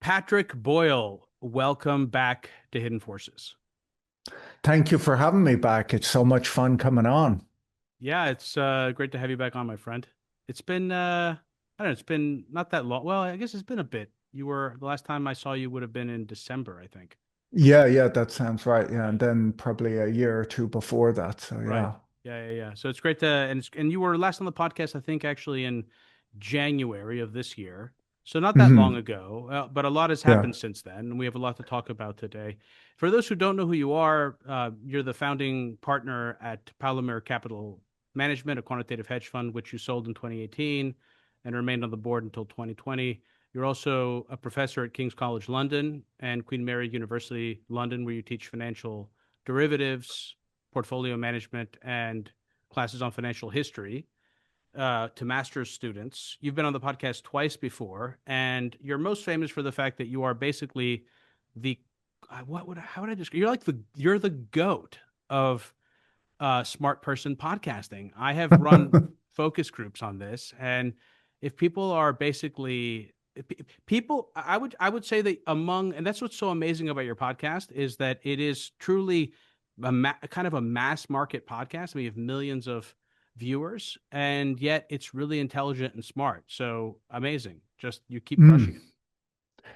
Patrick Boyle, welcome back to Hidden Forces. Thank you for having me back. It's so much fun coming on. Yeah, it's great to have you back on, my friend. It's been I don't know, it's been not that long. Well, I guess it's been a bit. You were the last time I saw you would have been in December, I think. Yeah, that sounds right. Yeah, and Right. then probably a year or two before that. So Right. yeah. Yeah. So it's great to and you were last on the podcast, I think, actually in January of this year. So not that long Hmm. ago, but a lot has Yeah. happened since then, and we have a lot to talk about today. For those who don't know who you are, you're the founding partner at Palomar Capital Management, a quantitative hedge fund, which you sold in 2018 and remained on the board until 2020. You're also a professor at King's College London and Queen Mary University London, where you teach financial derivatives, portfolio management, and classes on financial history to master's students. You've been on the podcast twice before, and you're most famous for the fact that you are basically the what would how would I describe? You're the goat of smart person podcasting. I have run focus groups on this, and if people are basically people, I would say that among, and that's what's so amazing about your podcast is that it is truly kind of a mass market podcast. I mean, you have millions of viewers, and yet it's really intelligent and smart. So amazing. Just you keep crushing Mm. it.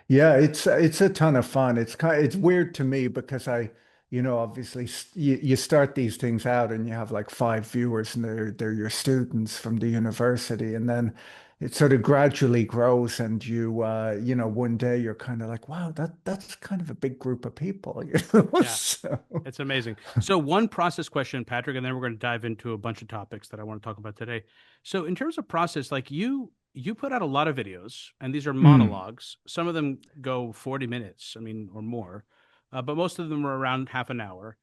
Yeah, it's a ton of fun. It's weird to me because obviously you start these things out and you have like five viewers and they're your students from the university, and then it sort of gradually grows and one day you're kind of like, wow, that's kind of a big group of people, you know. Yeah. So It's amazing. So one process question, Patrick, and then we're going to dive into a bunch of topics that I want to talk about today. So in terms of process, like you put out a lot of videos, and these are mm, monologues. Some of them go 40 minutes, I mean, or more, but most of them are around half an hour,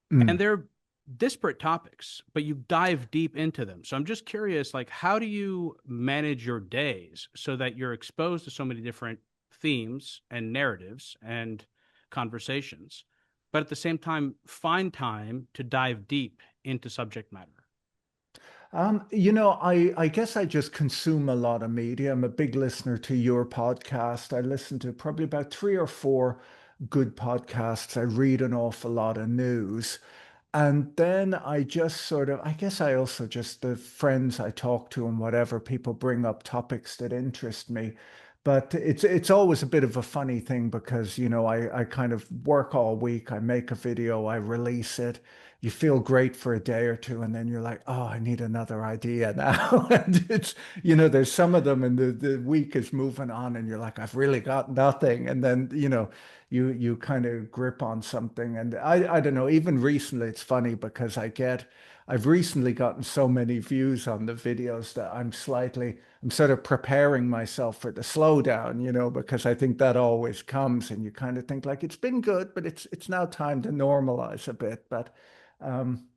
and mm. they're disparate topics, but you dive deep into them. So I'm just curious, like, how do you manage your days so that you're exposed to so many different themes and narratives and conversations, but at the same time, find time to dive deep into subject matter? I guess I just consume a lot of media. I'm a big listener to your podcast. I listen to probably about three or four good podcasts. I read an awful lot of news. And then I just I guess I also just, the friends I talk to and whatever, people bring up topics that interest me. But it's always a bit of a funny thing because, I kind of work all week. I make a video, I release it. You feel great for a day or two, and then you're like, oh, I need another idea now. And there's some of them, and the week is moving on, and you're like, I've really got nothing. And then, you kind of grip on something. And I don't know, even recently it's funny because I've recently gotten so many views on the videos that I'm sort of preparing myself for the slowdown, because I think that always comes and you kind of think like it's been good, but it's now time to normalize a bit. But um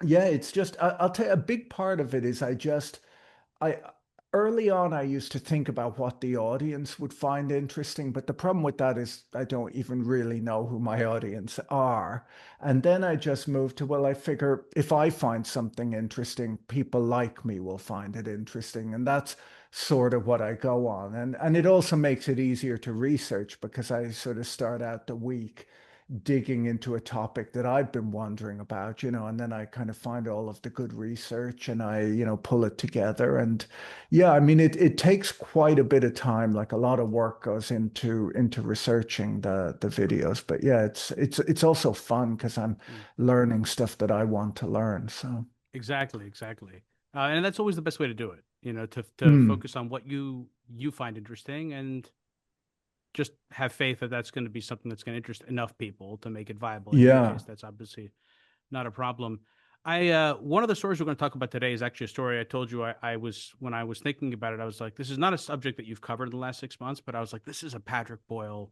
yeah, it's just I'll tell you a big part of it is I early on I used to think about what the audience would find interesting, but the problem with that is I don't even really know who my audience are. And then I just moved to, well, I figure if I find something interesting, people like me will find it interesting. And that's sort of what I go on. And it also makes it easier to research because I sort of start out the week digging into a topic that I've been wondering about, and then I kind of find all of the good research and I, pull it together. And yeah, I mean, it takes quite a bit of time, like a lot of work goes into researching the videos. But yeah, it's also fun because I'm Mm. learning stuff that I want to learn. So Exactly. And that's always the best way to do it, to mm, focus on what you find interesting and just have faith that that's going to be something that's going to interest enough people to make it viable. In your yeah. case, that's obviously not a problem. I One of the stories we're going to talk about today is actually a story I told you I was when I was thinking about it. I was like, this is not a subject that you've covered in the last 6 months, but I was like, this is a Patrick Boyle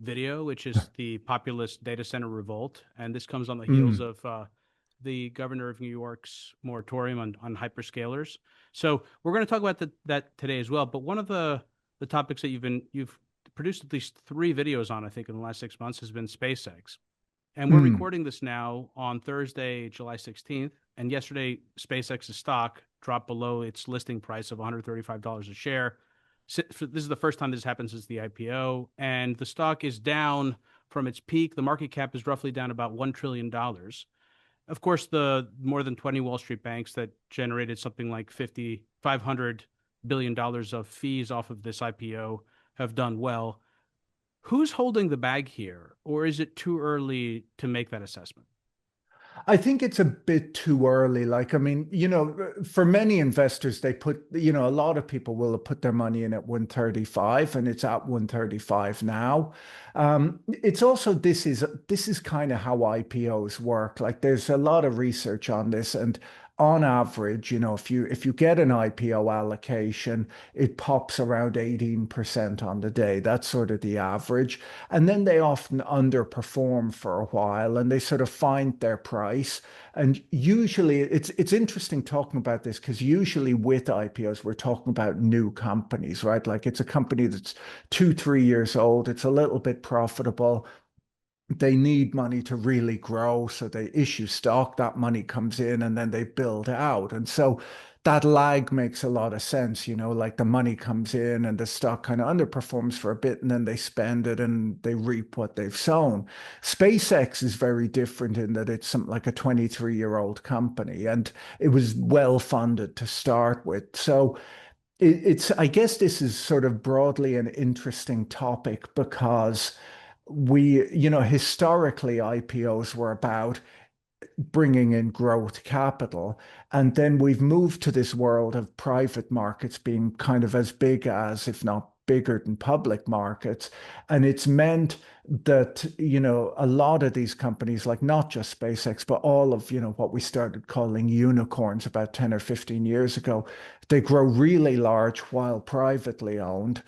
video, which is the populist data center revolt, and this comes on the heels Mm, of the governor of New York's moratorium on hyperscalers. So we're going to talk about that today as well. But one of the topics that you've produced at least three videos on, I think, in the last 6 months has been SpaceX. And we're mm, recording this now on Thursday, July 16th. And yesterday, SpaceX's stock dropped below its listing price of $135 a share. This is the first time this happened since the IPO, and the stock is down from its peak. The market cap is roughly down about $1 trillion. Of course, the more than 20 Wall Street banks that generated something like $500 billion of fees off of this IPO have done well. Who's holding the bag here, or is it too early to make that assessment? I think it's a bit too early. Like, I mean, for many investors, they put, a lot of people will have put their money in at 135 and it's at 135 now. It's also, this is kind of how IPOs work. Like there's a lot of research on this, and on average, if you get an IPO allocation, it pops around 18% on the day. That's sort of the average. And then they often underperform for a while and they sort of find their price. And usually it's interesting talking about this because usually with IPOs, we're talking about new companies, right? Like it's a company that's 2, 3 years old. It's a little bit profitable. They need money to really grow. So they issue stock, that money comes in, and then they build out. And so that lag makes a lot of sense, like the money comes in and the stock kind of underperforms for a bit, and then they spend it and they reap what they've sown. SpaceX is very different in that it's something like a 23-year-old company, and it was well funded to start with. So I guess this is sort of broadly an interesting topic because historically IPOs were about bringing in growth capital. And then we've moved to this world of private markets being kind of as big as, if not bigger than public markets. And it's meant that, a lot of these companies, like not just SpaceX, but all of, what we started calling unicorns about 10 or 15 years ago, they grow really large while privately owned.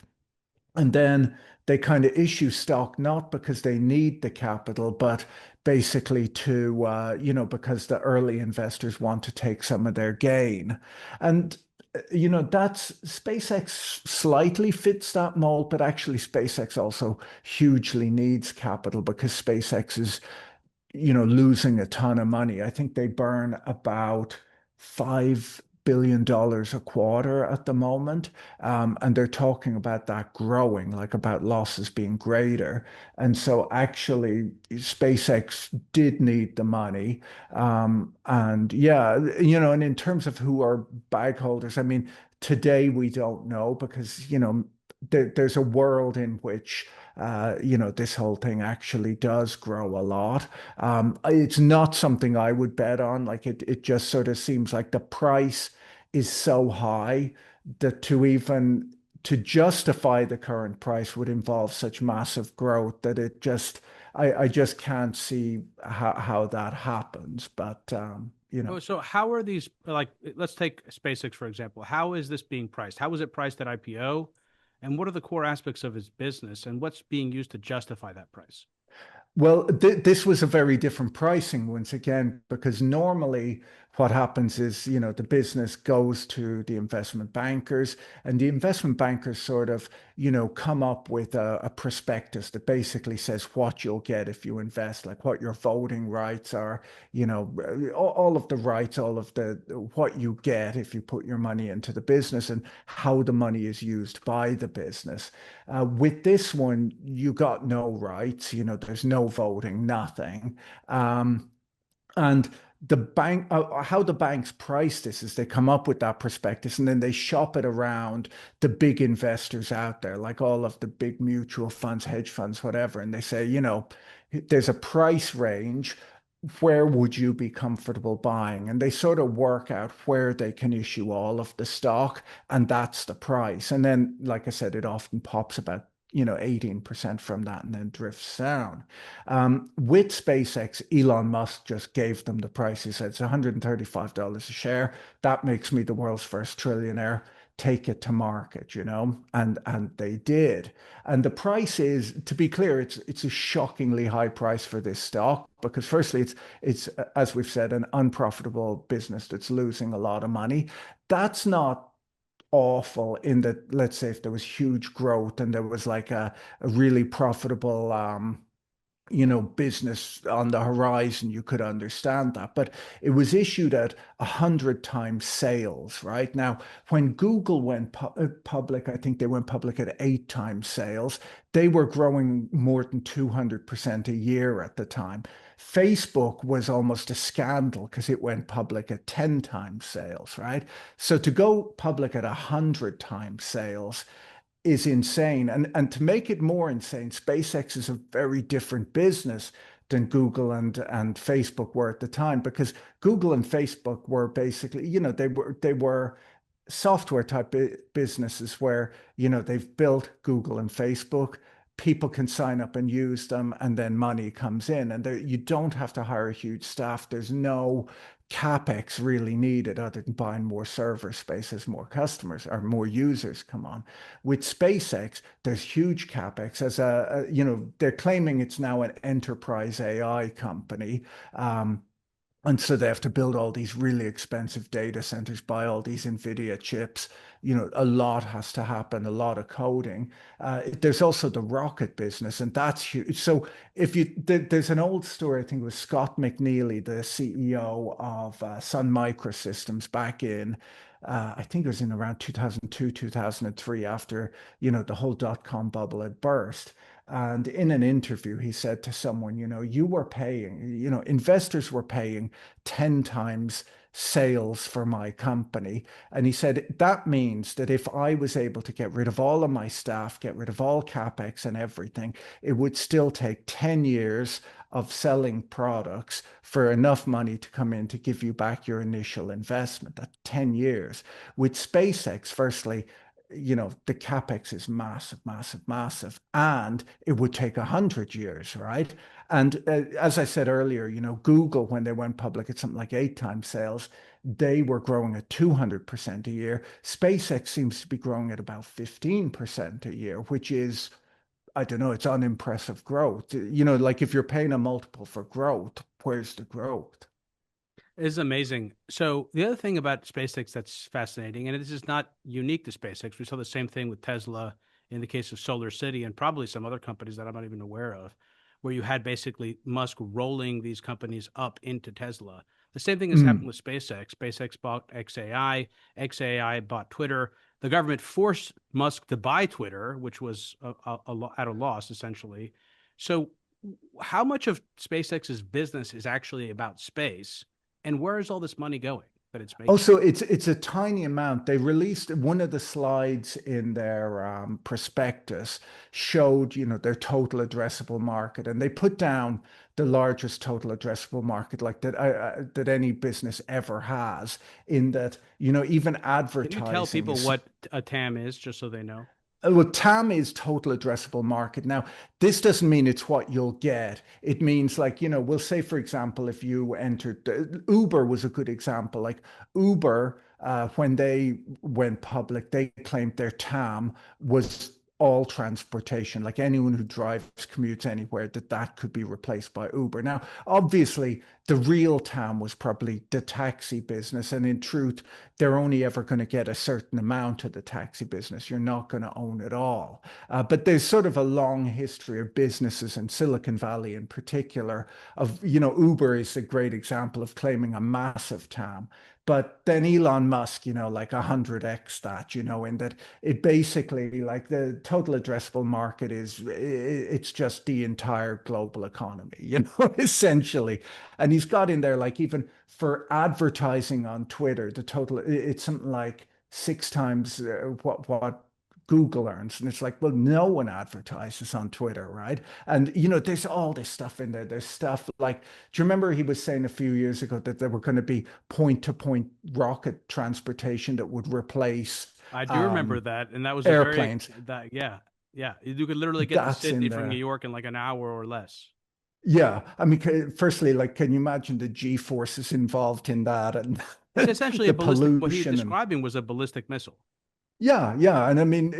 And then they kind of issue stock, not because they need the capital, but basically because the early investors want to take some of their gain. And, that's SpaceX slightly fits that mold, but actually SpaceX also hugely needs capital because SpaceX is losing a ton of money. I think they burn about $5 billion a quarter at the moment. And they're talking about that growing, like about losses being greater. And so actually, SpaceX did need the money. And yeah, and in terms of who are bag holders, I mean, today we don't know because, there's a world in which this whole thing actually does grow a lot. It's not something I would bet on. Like it just sort of seems like the price is so high that to justify the current price would involve such massive growth that I just can't see how that happens. But Oh, so how are these like? Let's take SpaceX for example. How is this being priced? How was it priced at IPO, and what are the core aspects of its business, and what's being used to justify that price? Well, this was a very different pricing once again, because normally what happens is, the business goes to the investment bankers, and the investment bankers sort of, come up with a prospectus that basically says what you'll get if you invest, like what your voting rights are, all of the rights, all of the what you get if you put your money into the business and how the money is used by the business. With this one, you got no rights, there's no voting, nothing. And how the banks price this is they come up with that prospectus and then they shop it around the big investors out there, like all of the big mutual funds, hedge funds, whatever. And they say, there's a price range. Where would you be comfortable buying? And they sort of work out where they can issue all of the stock, and that's the price. And then, like I said, it often pops about 18% from that and then drifts down. With SpaceX, Elon Musk just gave them the price. He said it's $135 a share. That makes me the world's first trillionaire. Take it to market, and they did. And the price is, to be clear, it's a shockingly high price for this stock because firstly, it's as we've said, an unprofitable business that's losing a lot of money. That's not awful in that, let's say if there was huge growth and there was like a really profitable business on the horizon, you could understand that. But it was issued at 100 times sales, right? Now, when Google went public, I think they went public at 8 times sales. They were growing more than 200% a year at the time. Facebook was almost a scandal because it went public at 10 times sales, right? So to go public at 100 times sales is insane. And to make it more insane, SpaceX is a very different business than Google and Facebook were at the time, because Google and Facebook were basically, they were software type businesses where, they've built Google and Facebook. People can sign up and use them, and then money comes in, and there, you don't have to hire a huge staff. There's no CapEx really needed other than buying more server space as more customers or more users come on. With SpaceX, there's huge CapEx as they're claiming it's now an enterprise AI company. Um, and so they have to build all these really expensive data centers, buy all these NVIDIA chips. A lot has to happen, a lot of coding. There's also the rocket business, and that's huge. So there's an old story, I think it was Scott McNealy, the CEO of Sun Microsystems back in, I think it was in around 2002, 2003, after, the whole dot-com bubble had burst. And in an interview, he said to someone, you were paying, investors were paying 10 times sales for my company. And he said, that means that if I was able to get rid of all of my staff, get rid of all CapEx and everything, it would still take 10 years of selling products for enough money to come in to give you back your initial investment. That's 10 years. With SpaceX, firstly, the capex is massive, massive, massive, and it would take 100 years, right? And as I said earlier, Google, when they went public at something like 8 times sales, they were growing at 200% a year. SpaceX seems to be growing at about 15% a year, which is, I don't know, it's unimpressive growth. Like if you're paying a multiple for growth, where's the growth? Is amazing. So the other thing about SpaceX that's fascinating, and this is not unique to SpaceX, we saw the same thing with Tesla in the case of Solar City and probably some other companies that I'm not even aware of, where you had basically Musk rolling these companies up into Tesla. The same thing has happened Mm. with SpaceX. SpaceX bought XAI, XAI bought Twitter. The government forced Musk to buy Twitter, which was at a loss essentially. So, how much of SpaceX's business is actually about space? And where is all this money going that it's making? Also, it's a tiny amount. They released one of the slides in their prospectus showed, their total addressable market, and they put down the largest total addressable market like that any business ever has. In that, even Can you tell advertising people is. what a TAM is, just so they know? Well, TAM is total addressable market. Now, this doesn't mean it's what you'll get. It means, like, we'll say, for example, if you entered, Uber was a good example. Like Uber, when they went public, they claimed their TAM was all transportation, like anyone who drives, commutes anywhere, that could be replaced by Uber. Now, obviously, the real TAM was probably the taxi business. And in truth, they're only ever going to get a certain amount of the taxi business. You're not going to own it all. But there's sort of a long history of businesses in Silicon Valley in particular of, Uber is a great example of claiming a massive TAM. But then Elon Musk, like 100x that, in that it basically, like, the total addressable market it's just the entire global economy, essentially. And he's got in there, like, even for advertising on Twitter, the total, it's something like 6 times what Google earns. And it's like, well, no one advertises on Twitter, right? And, there's all this stuff in there. There's stuff like, do you remember he was saying a few years ago that there were going to be point-to-point rocket transportation that would replace I do remember um, that, and that was a very airplanes? that yeah, yeah. You could literally get to That's in Sydney from New there. York in like an hour or less. Yeah. I mean, firstly, like, can you imagine the G forces involved in that and It's essentially a the ballistic. What he pollution and describing was a ballistic missile. yeah, yeah. And I mean,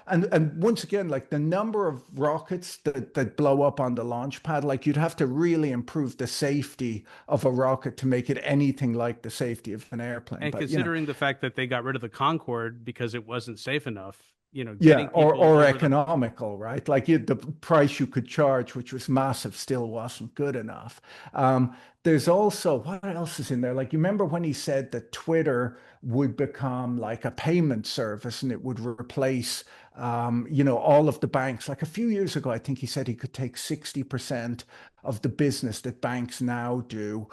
and once again, like the number of rockets that blow up on the launch pad, like you'd have to really improve the safety of a rocket to make it anything like the safety of an airplane. And But considering the fact that they got rid of the Concorde because it wasn't safe enough, Yeah, getting people or over the economical, right? Like the price you could charge, which was massive, still wasn't good enough. There's also, what else is in there? Like, you remember when he said that Twitter would become like a payment service and it would replace, all of the banks. Like a few years ago, I think he said he could take 60% of the business that banks now do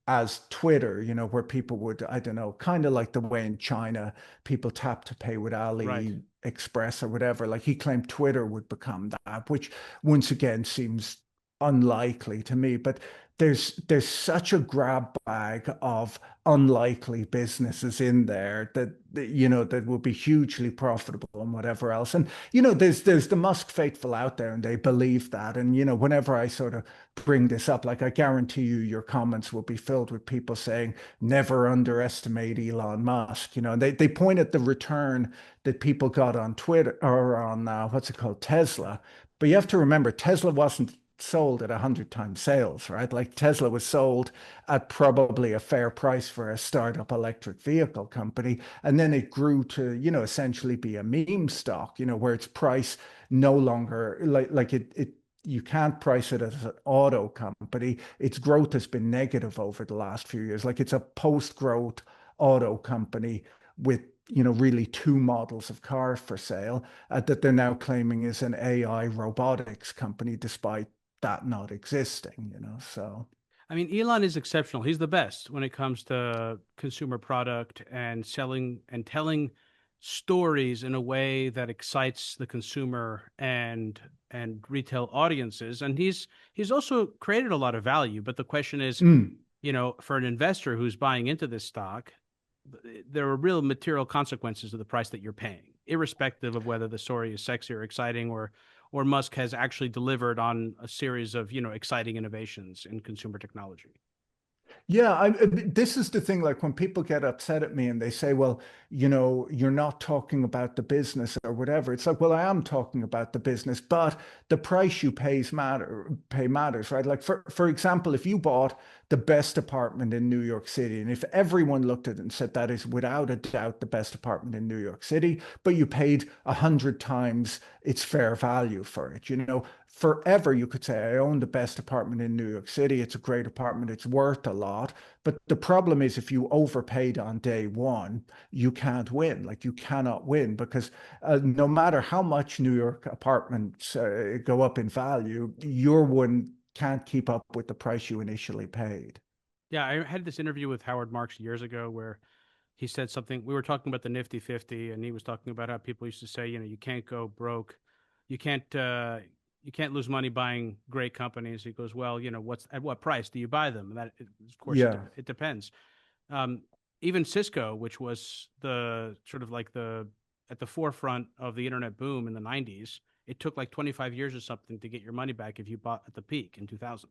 as Twitter, where people would, I don't know, kind of like the way in China people tap to pay with right. Ali Express or whatever. Like he claimed Twitter would become that, which once again seems unlikely to me. But there's such a grab bag of unlikely businesses in there that will be hugely profitable and whatever else. And there's the Musk faithful out there, and they believe that. And whenever I sort of bring this up, like I guarantee you, your comments will be filled with people saying never underestimate Elon Musk. And they point at the return that people got on Twitter or on what's it called, Tesla. But you have to remember, Tesla wasn't sold at 100 times sales, right? Like Tesla was sold at probably a fair price for a startup electric vehicle company. And then it grew to, essentially be a meme stock, where its price no longer like it you can't price it as an auto company. Its growth has been negative over the last few years. Like it's a post-growth auto company with really two models of car for sale that they're now claiming is an AI robotics company, despite that not existing. So I mean, Elon is exceptional. He's the best when it comes to consumer product and selling and telling stories in a way that excites the consumer and retail audiences. And he's also created a lot of value. But the question is, mm, for an investor who's buying into this stock, there are real material consequences of the price that you're paying, irrespective of whether the story is sexy or exciting, or Musk has actually delivered on a series of exciting innovations in consumer technology. yeah, this is the thing. Like when people get upset at me and they say, "Well, you're not talking about the business or whatever," it's like, "Well, I am talking about the business, but the price you pay matters, right?" Like for example, if you bought the best apartment in New York City, and if everyone looked at it and said that is without a doubt the best apartment in New York City, but you paid 100 times its fair value for it, forever you could say, I own the best apartment in New York City. It's a great apartment. It's worth a lot. But the problem is if you overpaid on day one, you can't win. Like you cannot win because no matter how much New York apartments go up in value, your one can't keep up with the price you initially paid. Yeah, I had this interview with Howard Marks years ago where he said something. We were talking about the Nifty 50, and he was talking about how people used to say, you can't go broke, you can't uh, you can't lose money buying great companies. He goes, well, what's at what price do you buy them? And that, of course, Yeah. it depends. Um, Even Cisco, which was the sort of like the at the forefront of the internet boom in the 90s, it took like 25 years or something to get your money back if you bought at the peak in 2000.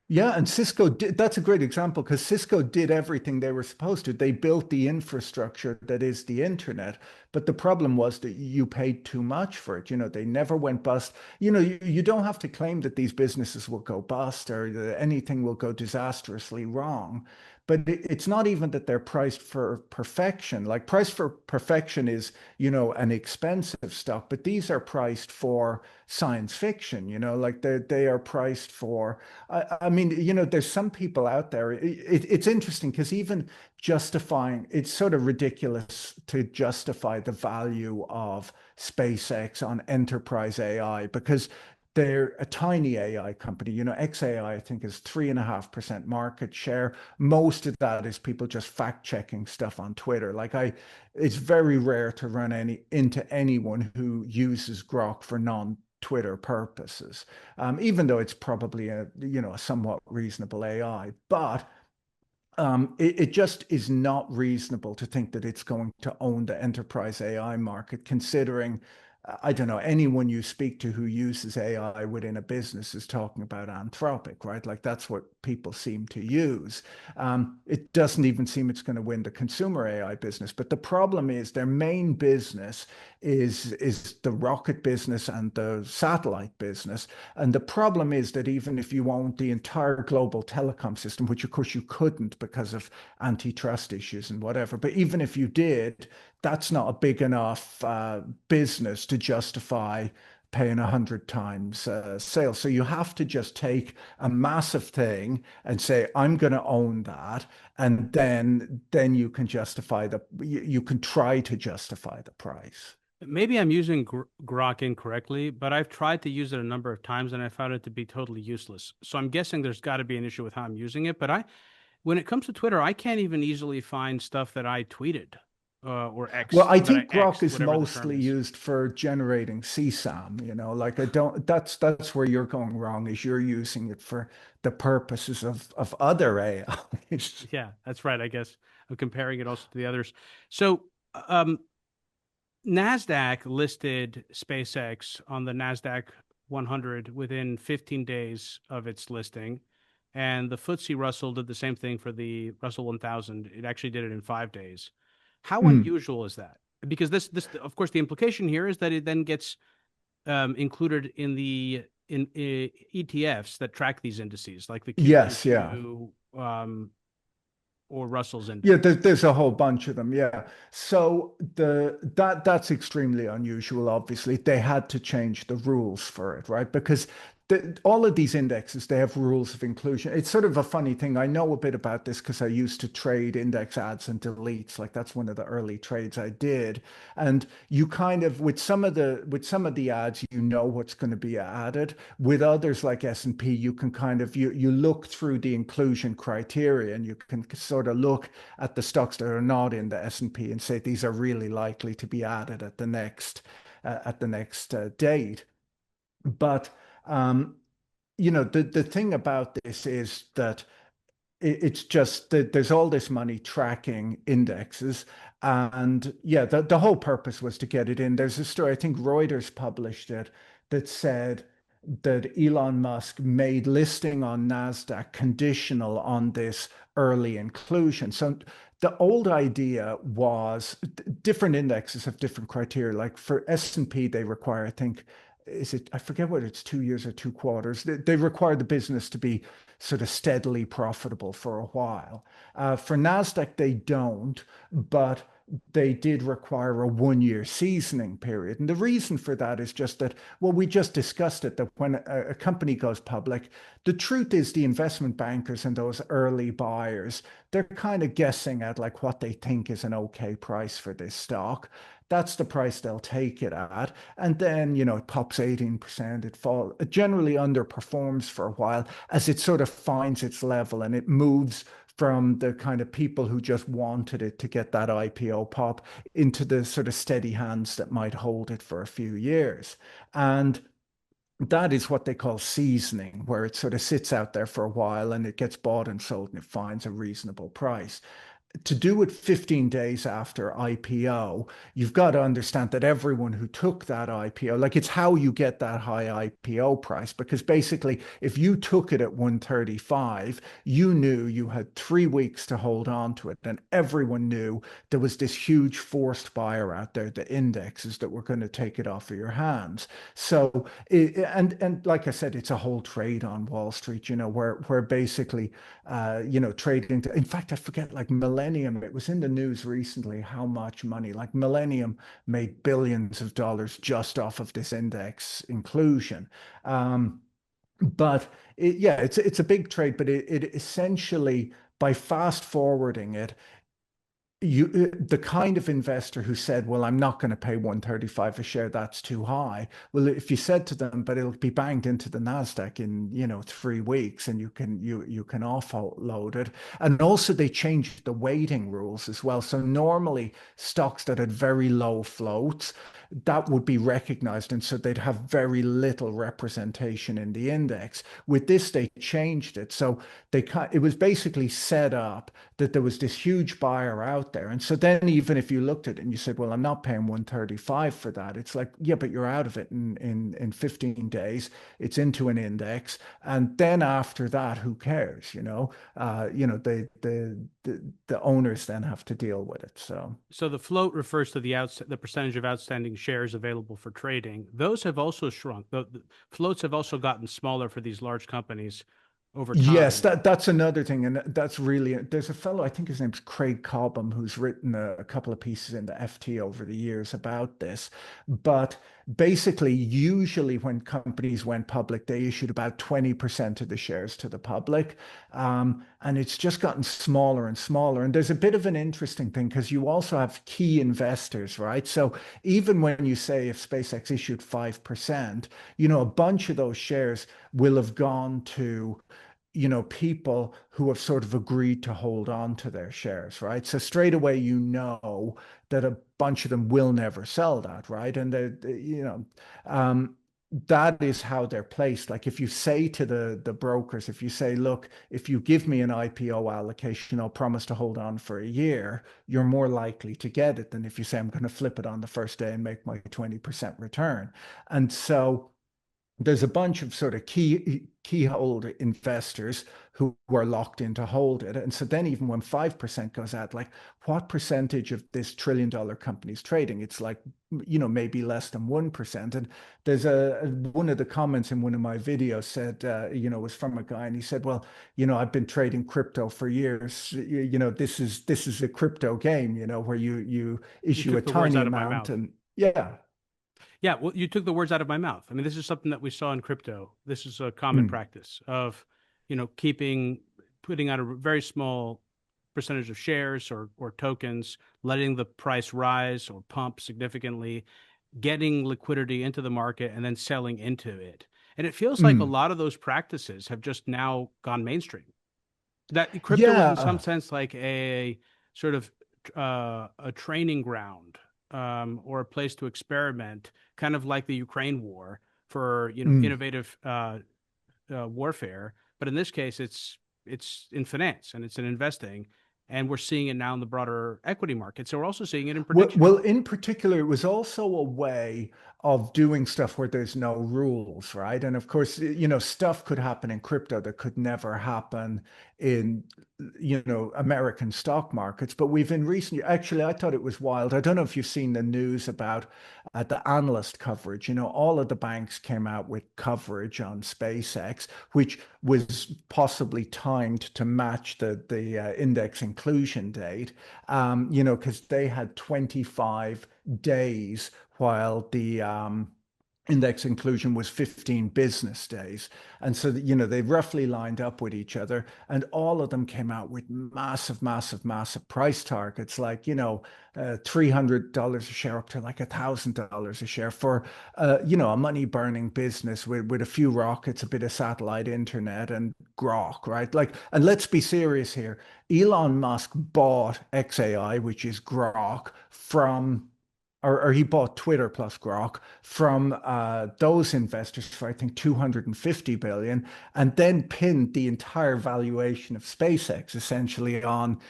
Yeah, and Cisco did, that's a great example because Cisco did everything they were supposed to. They built the infrastructure that is the internet, but the problem was that you paid too much for it. They never went bust. You don't have to claim that these businesses will go bust or that anything will go disastrously wrong. But it's not even that they're priced for perfection. Like price for perfection is, an expensive stock, but these are priced for science fiction, like they are priced for I mean, there's some people out there. It's interesting because even justifying, it's sort of ridiculous to justify the value of SpaceX on enterprise AI because they're a tiny AI company. XAI, I think, is 3.5% market share. Most of that is people just fact checking stuff on Twitter. It's very rare to run into anyone who uses Grok for non-Twitter purposes, even though it's probably a somewhat reasonable AI. But it just is not reasonable to think that it's going to own the enterprise AI market, considering, I don't know, anyone you speak to who uses AI within a business is talking about Anthropic, right? Like that's what people seem to use. It doesn't even seem it's going to win the consumer AI business. But the problem is their main business is the rocket business and the satellite business. And the problem is that even if you owned the entire global telecom system, which of course you couldn't because of antitrust issues and whatever, but even if you did, that's not a big enough business to justify paying 100 times sales. So you have to just take a massive thing and say, I'm going to own that. And then you can justify you can try to justify the price. Maybe I'm using Grok incorrectly, but I've tried to use it a number of times and I found it to be totally useless. So I'm guessing there's got to be an issue with how I'm using it. But when it comes to Twitter, I can't even easily find stuff that I tweeted or Well, X I that I think Grok X'd, is whatever the term mostly is. used for generating CSAM, like I don't that's where you're going wrong is you're using it for the purposes of other AIs. Yeah, that's right. I guess I'm comparing it also to the others. So, um, NASDAQ listed SpaceX on the NASDAQ 100 within 15 days of its listing. And the FTSE Russell did the same thing for the Russell 1000. It actually did it in 5 days. How Hmm. unusual is that? Because of course, the implication here is that it then gets included in the in ETFs that track these indices, like the Yes, yeah. QQQ or Russell's Yeah, index. there's a whole bunch of them. Yeah. So that's extremely unusual. Obviously, they had to change the rules for it, right? Because all of these indexes, they have rules of inclusion. It's sort of a funny thing. I know a bit about this because I used to trade index adds and deletes. Like that's one of the early trades I did. And you kind of with some of the ads, you know what's going to be added. With others like S&P, you can kind of you look through the inclusion criteria and you can sort of look at the stocks that are not in the S&P and say these are really likely to be added at the next date. But um, the thing about this is that it's just that there's all this money tracking indexes. And yeah, the whole purpose was to get it in. There's a story, I think Reuters published it, that said that Elon Musk made listing on NASDAQ conditional on this early inclusion. So the old idea was different indexes have different criteria. Like for S&P, they require, I think, I forget what it's 2 years or 2 quarters. They require the business to be sort of steadily profitable for a while. For NASDAQ, they don't, but they did require a 1 year seasoning period. And the reason for that is just that, well, we just discussed it, that when a company goes public, the truth is the investment bankers and those early buyers, they're kind of guessing at like what they think is an okay price for this stock. That's the price they'll take it at. And then, it pops 18%, it generally underperforms for a while as it sort of finds its level and it moves from the kind of people who just wanted it to get that IPO pop into the sort of steady hands that might hold it for a few years. And that is what they call seasoning, where it sort of sits out there for a while and it gets bought and sold and it finds a reasonable price. To do it 15 days after IPO, you've got to understand that everyone who took that IPO, like it's how you get that high IPO price. Because basically, if you took it at 135, you knew you had 3 weeks to hold on to it. And everyone knew there was this huge forced buyer out there, the indexes that were going to take it off of your hands. So, and like I said, it's a whole trade on Wall Street, where basically trading. In fact, I forget, like Millennium, it was in the news recently how much money, like Millennium made billions of dollars just off of this index inclusion. But yeah, it's a big trade, but it essentially, by fast forwarding it, the kind of investor who said, well, I'm not going to pay 135 a share, that's too high. Well, if you said to them, but it'll be banged into the NASDAQ in 3 weeks and you can offload it. And also they changed the weighting rules as well. So normally stocks that had very low floats, that would be recognized. And so they'd have very little representation in the index. With this, they changed it. So it was basically set up that there was this huge buyer out there. And so then even if you looked at it and you said, well, I'm not paying 135 for that, it's like, yeah, but you're out of it in 15 days. It's into an index. And then after that, who cares? The owners then have to deal with it. So So the float refers to the percentage of outstanding shares available for trading. Those have also shrunk. The floats have also gotten smaller for these large companies over Yes, time. that's another thing, and that's really there's a fellow, I think his name's Craig Cobham, who's written a couple of pieces in the FT over the years about this. But basically, usually when companies went public, they issued about 20% of the shares to the public, and it's just gotten smaller and smaller. And there's a bit of an interesting thing because you also have key investors, right? So even when you say if SpaceX issued 5%, a bunch of those shares will have gone to people who have sort of agreed to hold on to their shares, right? So straight away, that a bunch of them will never sell that, right? And um, that is how they're placed. Like if you say to the brokers, if you say, look, if you give me an IPO allocation, I'll promise to hold on for a year, you're more likely to get it than if you say I'm going to flip it on the first day and make my 20% return. And so there's a bunch of sort of key holder investors who are locked in to hold it. And so then even when 5% goes out, like what percentage of this $1 trillion company is trading? It's like, maybe less than 1%. And there's one of the comments in one of my videos said, was from a guy and he said, well, I've been trading crypto for years. This is a crypto game, where you You issue a took the words tiny out of my amount mouth. and yeah. Yeah, well, you took the words out of my mouth. I mean, this is something that we saw in crypto. This is a common Mm, practice of, putting out a very small percentage of shares or tokens, letting the price rise or pump significantly, getting liquidity into the market, and then selling into it. And it feels like a mm. lot of those practices have just now gone mainstream. That crypto was in some Yeah. sense like a sort of a training ground, or a place to experiment, kind of like the Ukraine war for Mm. innovative warfare. But in this case, it's in finance and it's in investing, and we're seeing it now in the broader equity market. So we're also seeing it in prediction. Well, in particular, it was also a way of doing stuff where there's no rules, right? And of course, stuff could happen in crypto that could never happen in, American stock markets. But we've in recent, actually, I thought it was wild. I don't know if you've seen the news about the analyst coverage. All of the banks came out with coverage on SpaceX, which was possibly timed to match the index inclusion date, because they had 25 days while the index inclusion was 15 business days. And so, they roughly lined up with each other and all of them came out with massive, massive, massive price targets, like, $300 a share up to like $1,000 a share for, a money burning business with a few rockets, a bit of satellite internet and grok, right? Like, and let's be serious here. Elon Musk bought XAI, which is grok, from or he bought Twitter plus Grok from those investors for I think 250 billion, and then pinned the entire valuation of SpaceX essentially on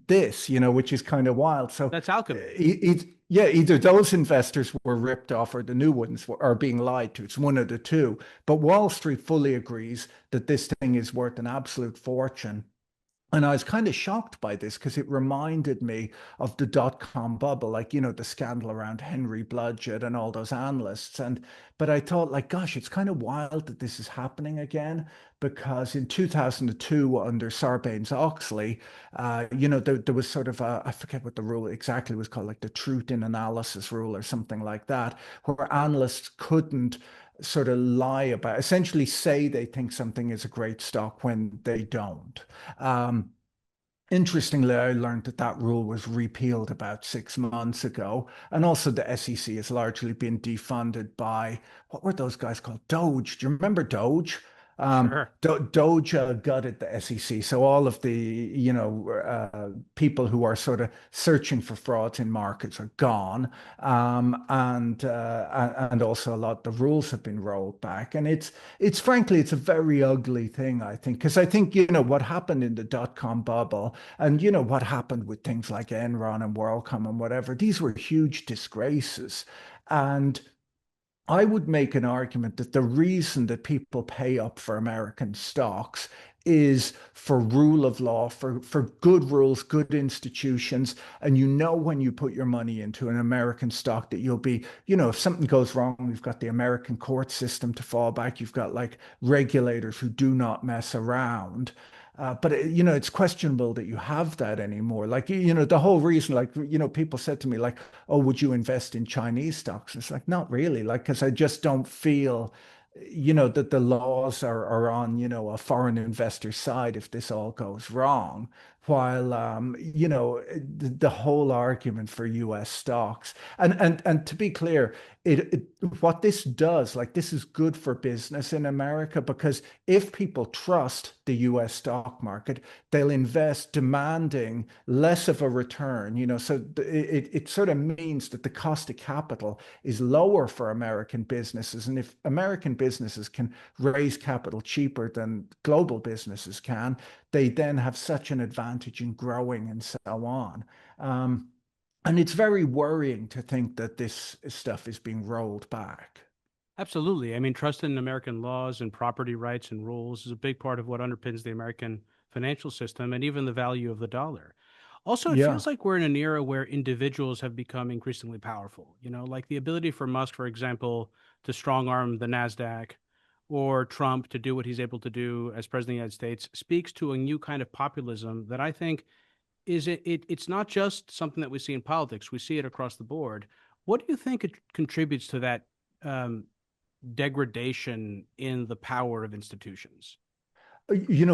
this, which is kind of wild. So, That's alchemy. yeah, either those investors were ripped off or the new ones are being lied to. It's one of the two. But Wall Street fully agrees that this thing is worth an absolute fortune. And I was kind of shocked by this because it reminded me of the dot-com bubble, like, the scandal around Henry Blodgett and all those analysts. But I thought, like, gosh, it's kind of wild that this is happening again because in 2002, under Sarbanes-Oxley, there was sort of I forget what the rule exactly was called, like the truth in analysis rule or something like that, where analysts couldn't sort of lie about, essentially say they think something is a great stock when they don't. Um, Interestingly, I learned that that rule was repealed about 6 months ago. And also the SEC has largely been defunded by, what were those guys called? Doge. Do you remember Doge? Sure. Doge gutted the SEC. So all of the, people who are sort of searching for frauds in markets are gone. And also a lot, the rules have been rolled back. And it's frankly, it's a very ugly thing, I think, because I think, what happened in the dot-com bubble and, what happened with things like Enron and WorldCom and whatever, these were huge disgraces. And I would make an argument that the reason that people pay up for American stocks is for rule of law, for good rules, good institutions. And you know when you put your money into an American stock that you'll be, if something goes wrong, you've got the American court system to fall back. You've got like regulators who do not mess around. But it's questionable that you have that anymore. Like, the whole reason, like, people said to me, like, oh, would you invest in Chinese stocks? It's like, not really, like, because I just don't feel, that the laws are on, a foreign investor's side if this all goes wrong. While, the whole argument for US stocks, and to be clear, it what this does, like this is good for business in America because if people trust the US stock market, they'll invest demanding less of a return, so it sort of means that the cost of capital is lower for American businesses. And if American businesses can raise capital cheaper than global businesses can, they then have such an advantage in growing and so on. Um, and it's very worrying to think that this stuff is being rolled back. Absolutely. I mean, trust in American laws and property rights and rules is a big part of what underpins the American financial system and even the value of the dollar. Also, it Yeah. feels like we're in an era where individuals have become increasingly powerful. Like the ability for Musk, for example, to strong arm the NASDAQ or Trump to do what he's able to do as president of the United States speaks to a new kind of populism that I think it's not just something that we see in politics, we see it across the board. What do you think it contributes to that um, degradation in the power of institutions?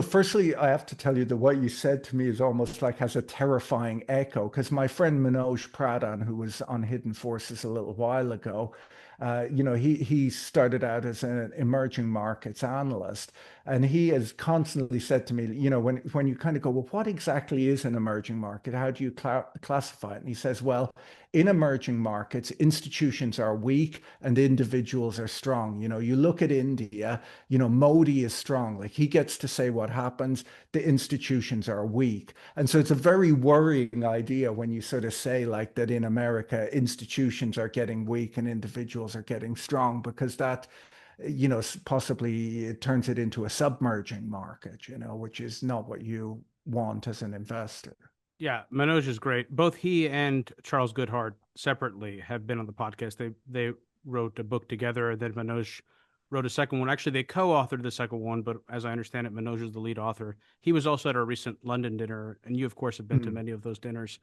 Firstly, I have to tell you that what you said to me is almost like has a terrifying echo because my friend Manoj Pradhan, who was on Hidden Forces a little while ago, he started out as an emerging markets analyst, and he has constantly said to me, when you kind of go, well, what exactly is an emerging market? How do you classify it? And he says, well, in emerging markets, institutions are weak and individuals are strong. You look at India, Modi is strong. Like he gets to say what happens. The institutions are weak. And so it's a very worrying idea when you sort of say like that in America, institutions are getting weak and individuals are getting strong because that, possibly it turns it into a submerging market, which is not what you want as an investor. Yeah, Manoj is great. Both he and Charles Goodhart separately have been on the podcast. They wrote a book together. Then Manoj wrote a second one. Actually, they co-authored the second one, but as I understand it, Manoj is the lead author. He was also at our recent London dinner, and you, of course, have been to Mm. many of those dinners.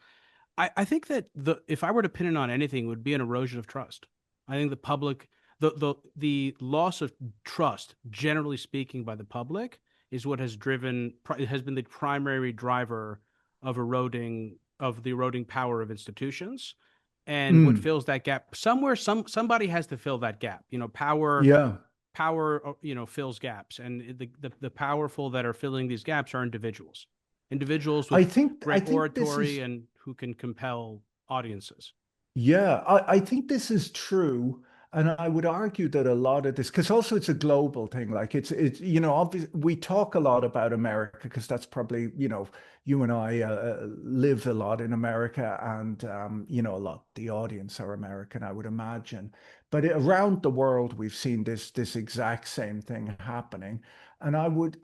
I think that if I were to pin it on anything, it would be an erosion of trust. I think the public, the loss of trust, generally speaking, by the public, is what has driven. It has been the primary driver of the eroding power of institutions, and what Mm. fills that gap somewhere. Somebody has to fill that gap. Yeah. Power fills gaps, and the powerful that are filling these gaps are individuals I with think I great think this oratory is and who can compel audiences. Yeah, I think this is true. And I would argue that a lot of this, because also it's a global thing. Like obviously we talk a lot about America because that's probably, you and I live a lot in America and, a lot, the audience are American, I would imagine. But around the world, we've seen this exact same thing happening. And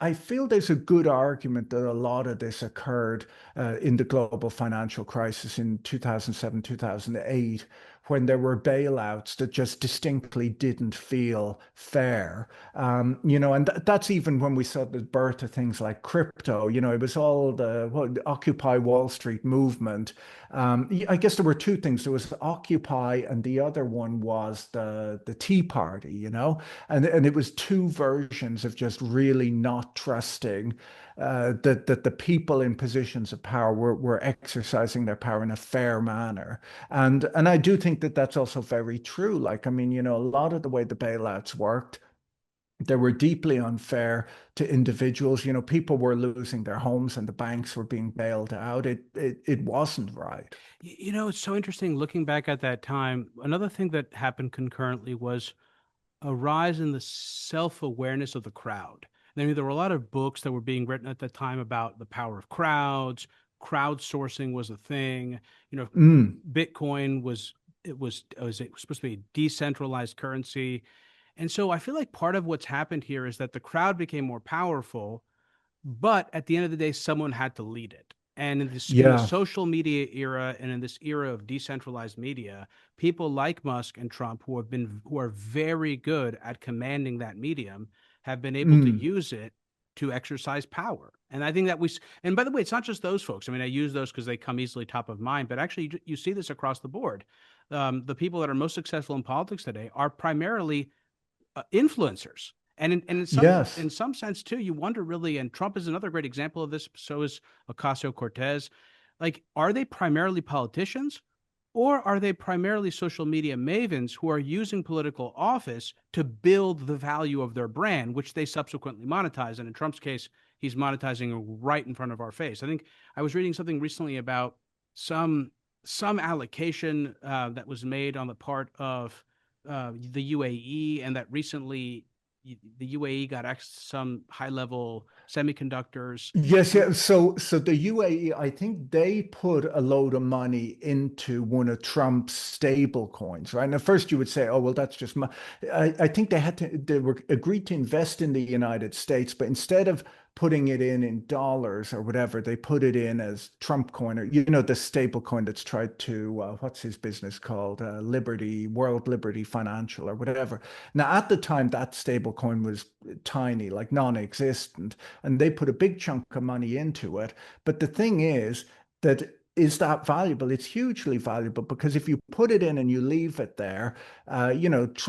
I feel there's a good argument that a lot of this occurred in the global financial crisis in 2007, 2008, when there were bailouts that just distinctly didn't feel fair. And that's even when we saw the birth of things like crypto. It was all the Occupy Wall Street movement. I guess there were two things. There was Occupy, and the other one was the Tea Party. And it was two versions of just really not trusting that the people in positions of power were exercising their power in a fair manner. And I do think that that's also very true. Like, I mean, a lot of the way the bailouts worked, they were deeply unfair to individuals. People were losing their homes and the banks were being bailed out. It wasn't right. It's so interesting looking back at that time. Another thing that happened concurrently was a rise in the self-awareness of the crowd. I mean, there were a lot of books that were being written at that time about the power of crowds. Crowdsourcing was a thing. Mm, Bitcoin was supposed to be a decentralized currency. And so I feel like part of what's happened here is that the crowd became more powerful, But at the end of the day, someone had to lead it. And in the Yeah. social media era and in this era of decentralized media, people like Musk and Trump who are very good at commanding that medium have been able to Mm. use it to exercise power. And I think that and by the way, it's not just those folks. I mean, I use those because they come easily top of mind, but actually you see this across the board. The people that are most successful in politics today are primarily influencers. And Yes. in some sense too, you wonder really, and Trump is another great example of this. So is Ocasio-Cortez. Like, are they primarily politicians, or are they primarily social media mavens who are using political office to build the value of their brand, which they subsequently monetize? And in Trump's case, he's monetizing right in front of our face. I think I was reading something recently about some some allocation that was made on the part of the UAE, and that recently the UAE got some high level semiconductors. Yes, And yeah. So the UAE, I think they put a load of money into one of Trump's stable coins, right? And at first you would say, oh, well, that's just I think they were agreed to invest in the United States, but instead of putting it in dollars or whatever, they put it in as Trump coin, or the stable coin that's tried to what's his business called? World Liberty Financial or whatever. Now, at the time, that stable coin was tiny, like non-existent, and they put a big chunk of money into it. But the thing is that valuable? It's hugely valuable, because if you put it in and you leave it there,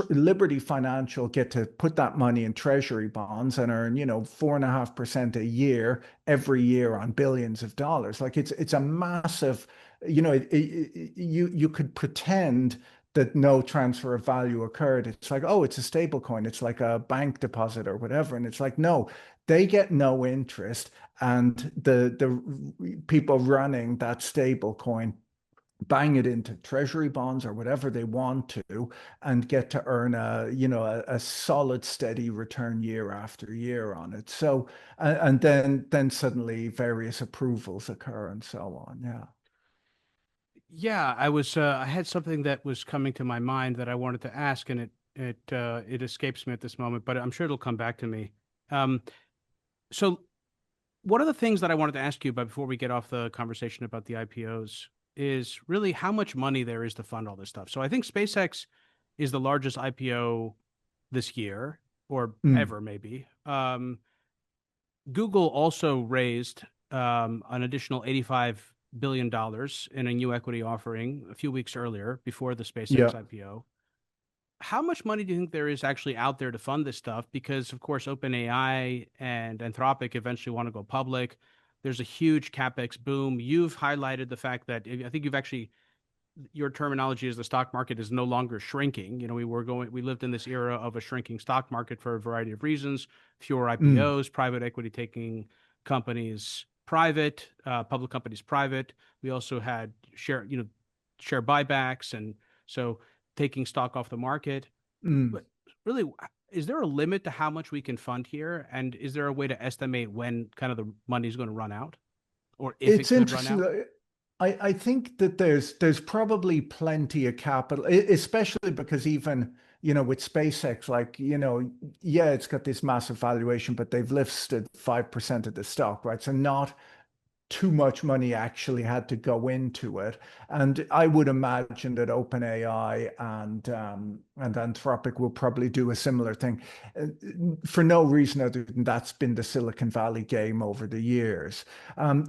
Liberty Financial get to put that money in treasury bonds and earn, 4.5% a year every year on billions of dollars. Like it's a massive, you could pretend that no transfer of value occurred. It's like, oh, it's a stable coin. It's like a bank deposit or whatever. And it's like, no, they get no interest, and the people running that stable coin bang it into treasury bonds or whatever they want to, and get to earn a solid steady return year after year on it. So and then suddenly various approvals occur and so on. Yeah. yeah, I had something that was coming to my mind that I wanted to ask, and it escapes me at this moment, but I'm sure it'll come back to me. Um, so one of the things that I wanted to ask you about before we get off the conversation about the IPOs is really how much money there is to fund all this stuff. So I think SpaceX is the largest IPO this year, or Mm. ever maybe. Google also raised an additional $85 billion in a new equity offering a few weeks earlier before the SpaceX Yeah. IPO. How much money do you think there is actually out there to fund this stuff? Because of course, OpenAI and Anthropic eventually want to go public. There's a huge CapEx boom. You've highlighted the fact that I think you've actually your terminology is the stock market is no longer shrinking. We lived in this era of a shrinking stock market for a variety of reasons, fewer Mm. IPOs, private equity taking companies private, public companies private. We also had share buybacks, and so taking stock off the market. Mm. But really, is there a limit to how much we can fund here? And is there a way to estimate when kind of the money is going to run out, or if it It's could run interesting. out? I think that there's probably plenty of capital, especially because even, with SpaceX, like, yeah, it's got this massive valuation, but they've listed 5% of the stock, right? So not too much money actually had to go into it. And I would imagine that OpenAI and Anthropic will probably do a similar thing, uh, for no reason other than that's been the Silicon Valley game over the years.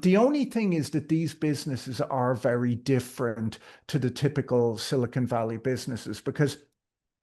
The only thing is that these businesses are very different to the typical Silicon Valley businesses, because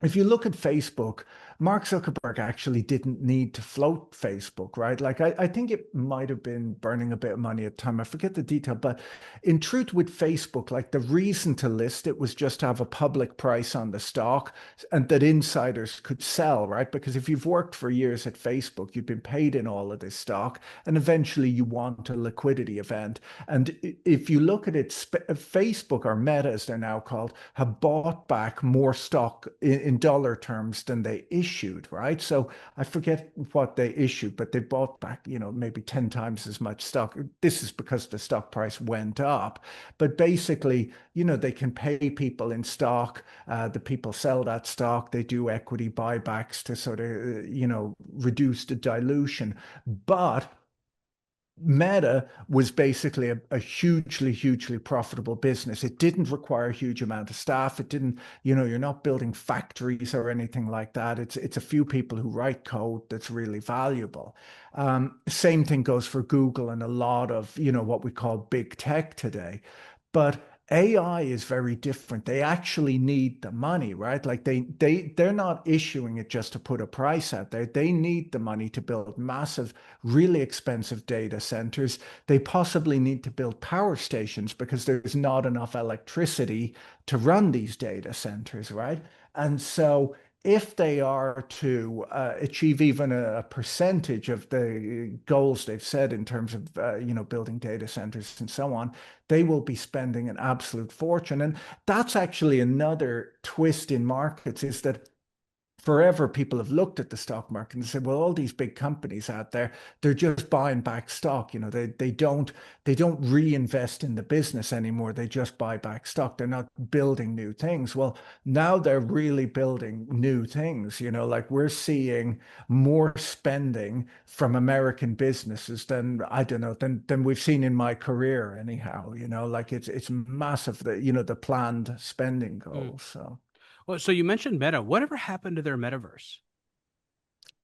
if you look at Facebook, Mark Zuckerberg actually didn't need to float Facebook, right? Like I think it might have been burning a bit of money at the time. I forget the detail, but in truth, with Facebook, like the reason to list it was just to have a public price on the stock and that insiders could sell, right? Because if you've worked for years at Facebook, you've been paid in all of this stock, and eventually you want a liquidity event. And if you look at it, Facebook, or Meta as they're now called, have bought back more stock in dollar terms than they issued, right? So I forget what they issued, but they bought back, maybe 10 times as much stock. This is because the stock price went up. But basically, they can pay people in stock. The people sell that stock. They do equity buybacks to sort of, reduce the dilution. But Meta was basically a hugely profitable business. It didn't require a huge amount of staff. It didn't, you're not building factories or anything like that. It's a few people who write code that's really valuable. Same thing goes for Google and a lot of, what we call big tech today. But AI is very different. They actually need the money, right? Like they're not issuing it just to put a price out there. They need the money to build massive, really expensive data centers. They possibly need to build power stations because there's not enough electricity to run these data centers, right? And so if they are to achieve even a percentage of the goals they've set in terms of building data centers and so on, they will be spending an absolute fortune. And that's actually another twist in markets is that forever people have looked at the stock market and said, well, all these big companies out there, they're just buying back stock. They don't reinvest in the business anymore. They just buy back stock. They're not building new things. Well, now they're really building new things. Like we're seeing more spending from American businesses than I don't know than we've seen in my career anyhow. Like it's massive the planned spending Mm. goals. So. Well, so you mentioned Meta. Whatever happened to their metaverse?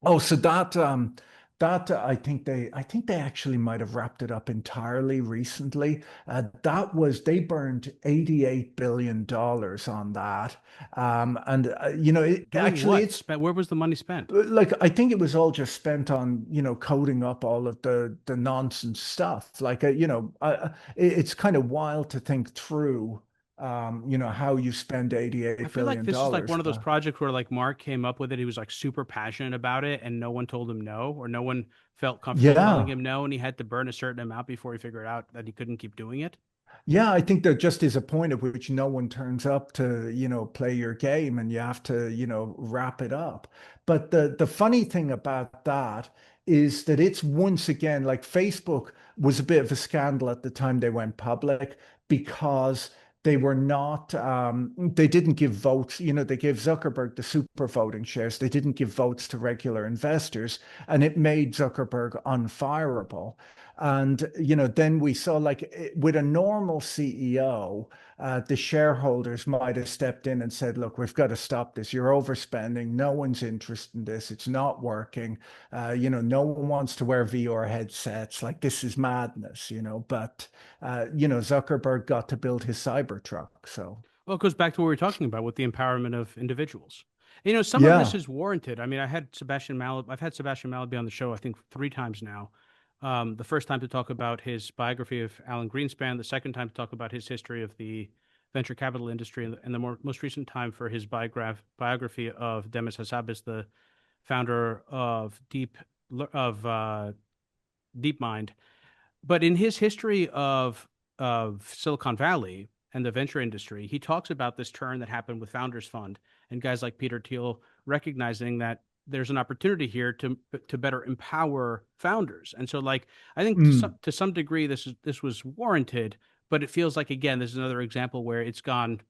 Oh, so that I think they actually might have wrapped it up entirely recently. That was they burned $88 billion on that, and Doing what? Spent? Where was the money spent? like I think it was all just spent on coding up all of the nonsense stuff. Like it's kind of wild to think through, how you spend I 88 feel like billion this is like dollars, one of those but. projects where like Mark came up with it. He was like super passionate about it, and no one told him no, or no one felt comfortable telling Yeah. him no, and he had to burn a certain amount before he figured out that he couldn't keep doing it. Yeah, I think there just is a point at which no one turns up to, play your game and you have to, wrap it up. But the funny thing about that is that it's once again like Facebook was a bit of a scandal at the time they went public because they didn't give votes, they gave Zuckerberg the super voting shares. They didn't give votes to regular investors, and it made Zuckerberg unfireable. And then we saw like with a normal CEO, the shareholders might have stepped in and said, "Look, we've got to stop this. You're overspending. No one's interested in this. It's not working. No one wants to wear VR headsets. Like this is madness." But Zuckerberg got to build his Cybertruck. So Well, it goes back to what we were talking about with the empowerment of individuals. Some of this yeah. is warranted. I mean, I've had Sebastian Malaby on the show, I think 3 times now. The first time to talk about his biography of Alan Greenspan, the second time to talk about his history of the venture capital industry, and the most recent time for his biography of Demis Hassabis, the founder of DeepMind. But in his history of Silicon Valley and the venture industry, he talks about this turn that happened with Founders Fund and guys like Peter Thiel recognizing that there's an opportunity here to better empower founders. And so, like, I think Mm. to some degree this was warranted, but it feels like again this is another example where it's gone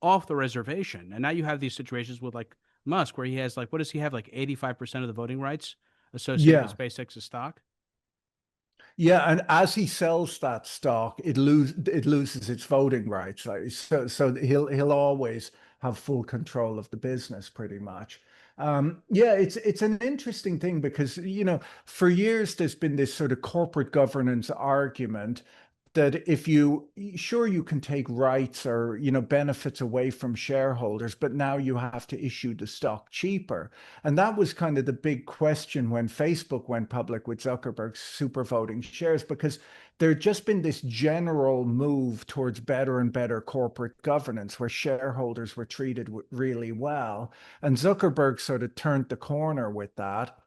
off the reservation, and now you have these situations with like Musk where he has like what does he have like 85% of the voting rights associated with Yeah. SpaceX's stock. Yeah, and as he sells that stock, it loses its voting rights. Like so he'll always have full control of the business pretty much. Yeah, it's an interesting thing because for years there's been this sort of corporate governance argument that if you sure you can take rights or benefits away from shareholders, but now you have to issue the stock cheaper. And that was kind of the big question when Facebook went public with Zuckerberg's super voting shares, because there had just been this general move towards better and better corporate governance where shareholders were treated really well. And Zuckerberg sort of turned the corner with that.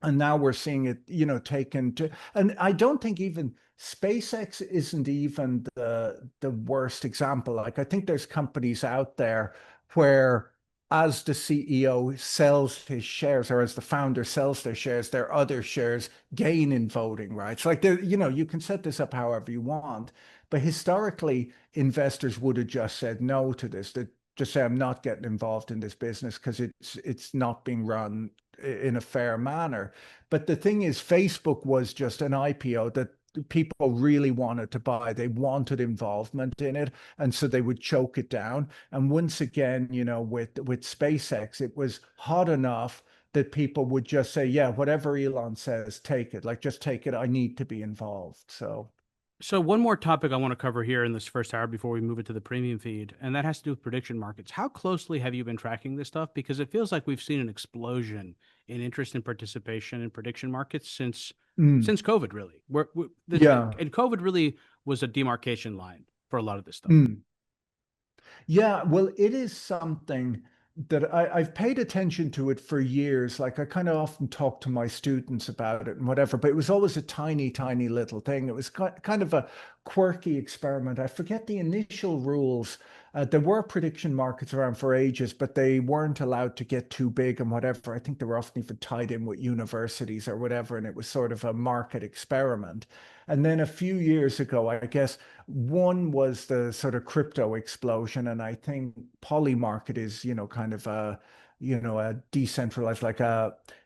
And now we're seeing it, taken to, and I don't think even SpaceX isn't even the worst example. Like I think there's companies out there where as the CEO sells his shares or as the founder sells their shares, their other shares gain in voting rights. Like there, you can set this up however you want. But historically, investors would have just said no to this. That just say I'm not getting involved in this business because it's not being run in a fair manner. But the thing is, Facebook was just an IPO that people really wanted to buy. They wanted involvement in it, and so they would choke it down. And once again, with SpaceX, it was hot enough that people would just say, "Yeah, whatever Elon says, take it. Like, just take it. I need to be involved." So. So one more topic I want to cover here in this first hour before we move it to the premium feed, and that has to do with prediction markets. How closely have you been tracking this stuff? Because it feels like we've seen an explosion in interest and participation in prediction markets Mm, since COVID, really. yeah. And COVID really was a demarcation line for a lot of this stuff. Mm. Yeah, well, it is something that I've paid attention to it for years. Like I kind of often talk to my students about it and whatever, but it was always a tiny, tiny little thing. It was kind of a quirky experiment. I forget the initial rules. There were prediction markets around for ages, but they weren't allowed to get too big and whatever. I think they were often even tied in with universities or whatever, and it was sort of a market experiment. And then a few years ago, I guess one was the sort of crypto explosion, and I think Polymarket is, kind of a decentralized, like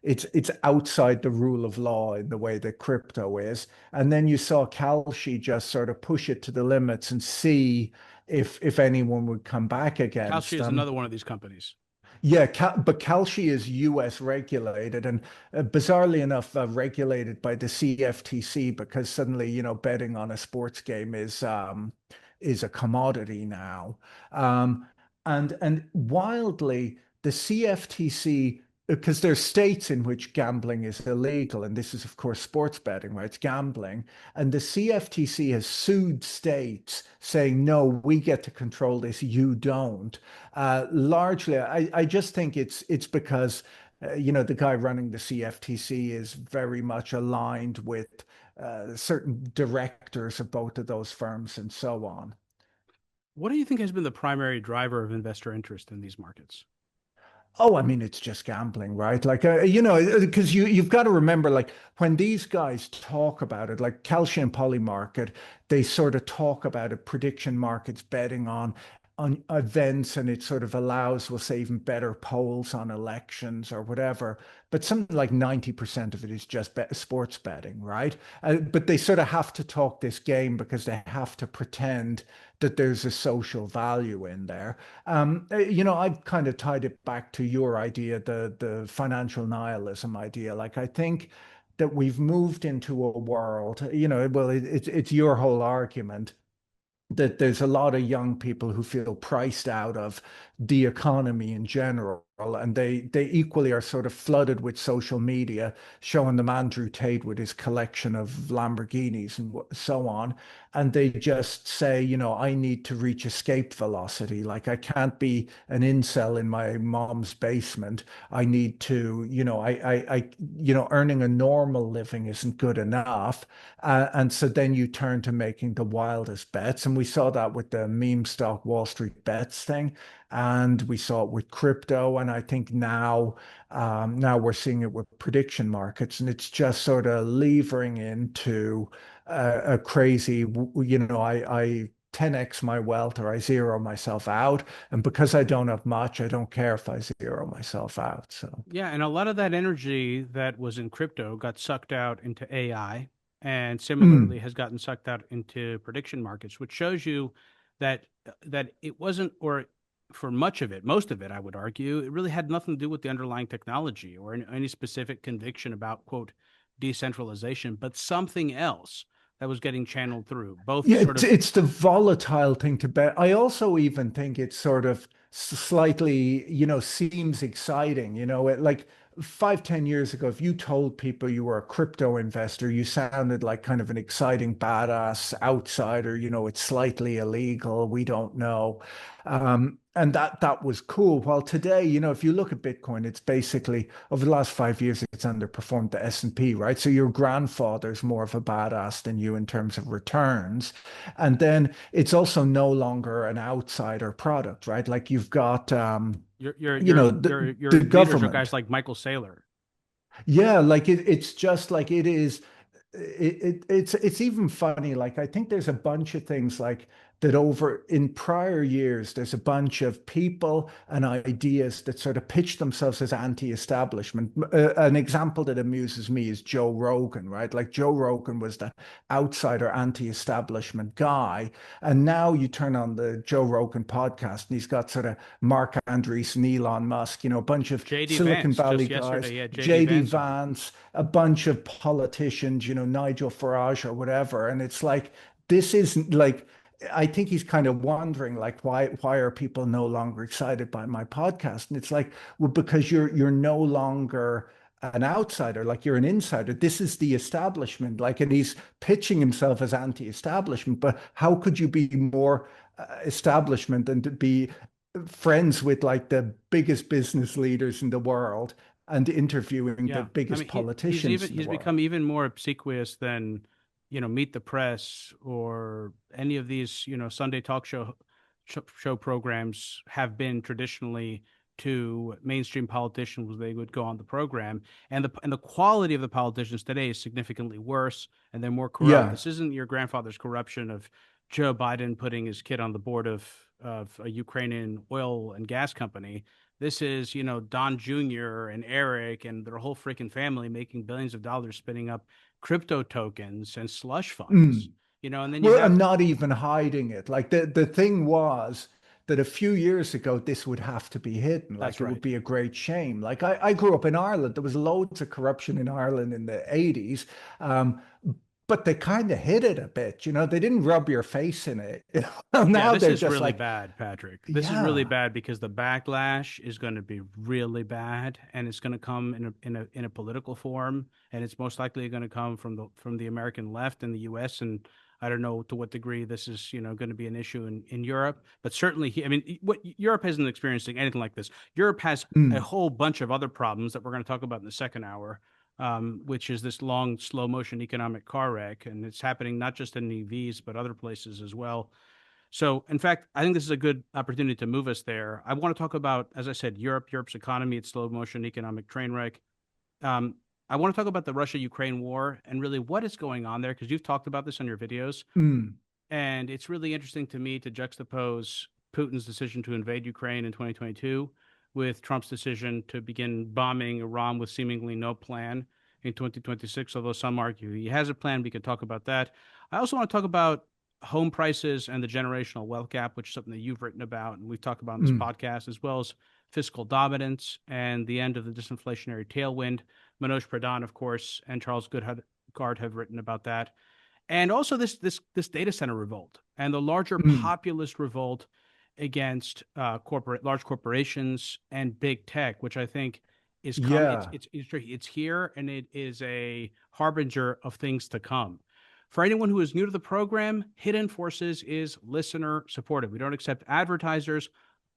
it's outside the rule of law in the way that crypto is. And then you saw Kalshi just sort of push it to the limits and see if anyone would come back Kalshi against is them. another one of these companies. Yeah, but Kalshi is US regulated and bizarrely enough regulated by the CFTC because suddenly, betting on a sports game is a commodity now. Um, and wildly, the CFTC, because there's states in which gambling is illegal, and this is of course sports betting, right? It's gambling. And the CFTC has sued states saying, no, we get to control this, you don't. Largely, I just think it's because the guy running the CFTC is very much aligned with certain directors of both of those firms and so on. What do you think has been the primary driver of investor interest in these markets? Oh, I mean, it's just gambling, right? Like, because you've got to remember, like, when these guys talk about it, like Kalshi and Polymarket, they sort of talk about it, prediction markets, betting on events, and it sort of allows, we'll say, even better polls on elections or whatever. But something like 90% of it is just sports betting, right? But they sort of have to talk this game because they have to pretend that there's a social value in there. I've kind of tied it back to your idea, the financial nihilism idea. Like, I think that we've moved into a world, well, it's your whole argument that there's a lot of young people who feel priced out of the economy in general. And they equally are sort of flooded with social media, showing them Andrew Tate with his collection of Lamborghinis and so on. And they just say, I need to reach escape velocity. Like I can't be an incel in my mom's basement. I need to, earning a normal living isn't good enough. And so then you turn to making the wildest bets. And we saw that with the meme stock Wall Street bets thing. And we saw it with crypto. And I think now we're seeing it with prediction markets. And it's just sort of levering into a crazy, I 10x my wealth or I zero myself out. And because I don't have much, I don't care if I zero myself out. So, Yeah, and a lot of that energy that was in crypto got sucked out into AI and similarly mm, has gotten sucked out into prediction markets, which shows you that it wasn't, or for much of it, most of it, I would argue, it really had nothing to do with the underlying technology or any specific conviction about, quote, decentralization, but something else that was getting channeled through both yeah, sort it's of. it's the volatile thing to bet. I also even think it's sort of slightly, seems exciting. Like 5, 10 years ago, if you told people you were a crypto investor, you sounded like kind of an exciting badass outsider. It's slightly illegal. We don't know. And that was cool. While today, if you look at Bitcoin, it's basically over the last 5 years, it's underperformed the S&P, right? So your grandfather's more of a badass than you in terms of returns. And then it's also no longer an outsider product, right? Like you've got, your your your your the your leaders are guys government. like Michael Saylor. Yeah, like it's just like it is. It's even funny. Like I think there's a bunch of things like that over in prior years, there's a bunch of people and ideas that sort of pitch themselves as anti-establishment. An example that amuses me is Joe Rogan, right? Like Joe Rogan was the outsider anti-establishment guy. And now you turn on the Joe Rogan podcast and he's got sort of Mark Andreessen, Elon Musk, a bunch of JD Silicon Vance Valley just guys, yesterday, yeah, JD JD Vance on. Vance, a bunch of politicians, Nigel Farage or whatever. And it's like, this isn't like, I think he's kind of wondering, like, why are people no longer excited by my podcast? And it's like, well, because you're no longer an outsider, like you're an insider. This is the establishment, like, and he's pitching himself as anti-establishment. But how could you be more establishment than to be friends with like the biggest business leaders in the world and interviewing the Yeah, I biggest mean he's politicians even in the he's world? become even more obsequious than Meet the Press or any of these Sunday talk show programs have been traditionally to mainstream politicians when they would go on the program, and the quality of the politicians today is significantly worse, and they're more corrupt. Yeah. This isn't your grandfather's corruption of Joe Biden putting his kid on the board of a Ukrainian oil and gas company. This is, Don Jr. and Eric and their whole freaking family making billions of dollars spinning up crypto tokens and slush funds, Mm. and then you Well, have and not even hiding it. Like the thing was that a few years ago, this would have to be hidden. that's Like it would right. be a great shame. Like I grew up in Ireland. There was loads of corruption in Ireland in the 80s. Um, but they kind of hid it a bit, they didn't rub your face in it. Yeah, Now this they're is just really like, bad, Patrick. This is really yeah. bad because the backlash is going to be really bad, and it's going to come in a political form, and it's most likely going to come from the American left in the U.S. And I don't know to what degree this is going to be an issue in Europe, but certainly I mean, what Europe hasn't experienced anything like this. Europe has a Mm, whole bunch of other problems that we're going to talk about in the second hour. Which is this long, slow motion economic car wreck. And it's happening not just in EVs, but other places as well. So, in fact, I think this is a good opportunity to move us there. I want to talk about, as I said, Europe's economy, its slow motion economic train wreck. Um, I want to talk about the Russia-Ukraine war and really what is going on there, because you've talked about this on your videos. mm, And it's really interesting to me to juxtapose Putin's decision to invade Ukraine in 2022 with Trump's decision to begin bombing Iran with seemingly no plan in 2026, although some argue he has a plan. We can talk about that. I also want to talk about home prices and the generational wealth gap, which is something that you've written about and we've talked about on this mm, podcast, as well as fiscal dominance and the end of the disinflationary tailwind. Manoj Pradhan, of course, and Charles Goodhart have written about that, and also this data center revolt and the larger mm. populist revolt against large corporations and big tech, which I think is come. It's Yeah. it's it's here, and it is a harbinger of things to come. For anyone who is new to the program, Hidden Forces is listener supported. We don't accept advertisers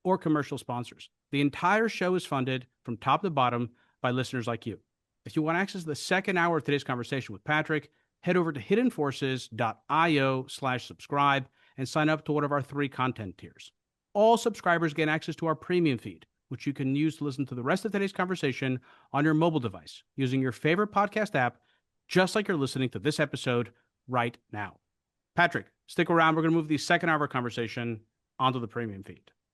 or commercial sponsors. The entire show is funded from top to bottom by listeners like you. If you want to access the second hour of today's conversation with Patrick, head over to hiddenforces.io/subscribe and sign up to one of our 3 content tiers. All subscribers gain access to our premium feed, which you can use to listen to the rest of today's conversation on your mobile device using your favorite podcast app, just like you're listening to this episode right now. Patrick, stick around. We're going to move the second hour conversation onto the premium feed.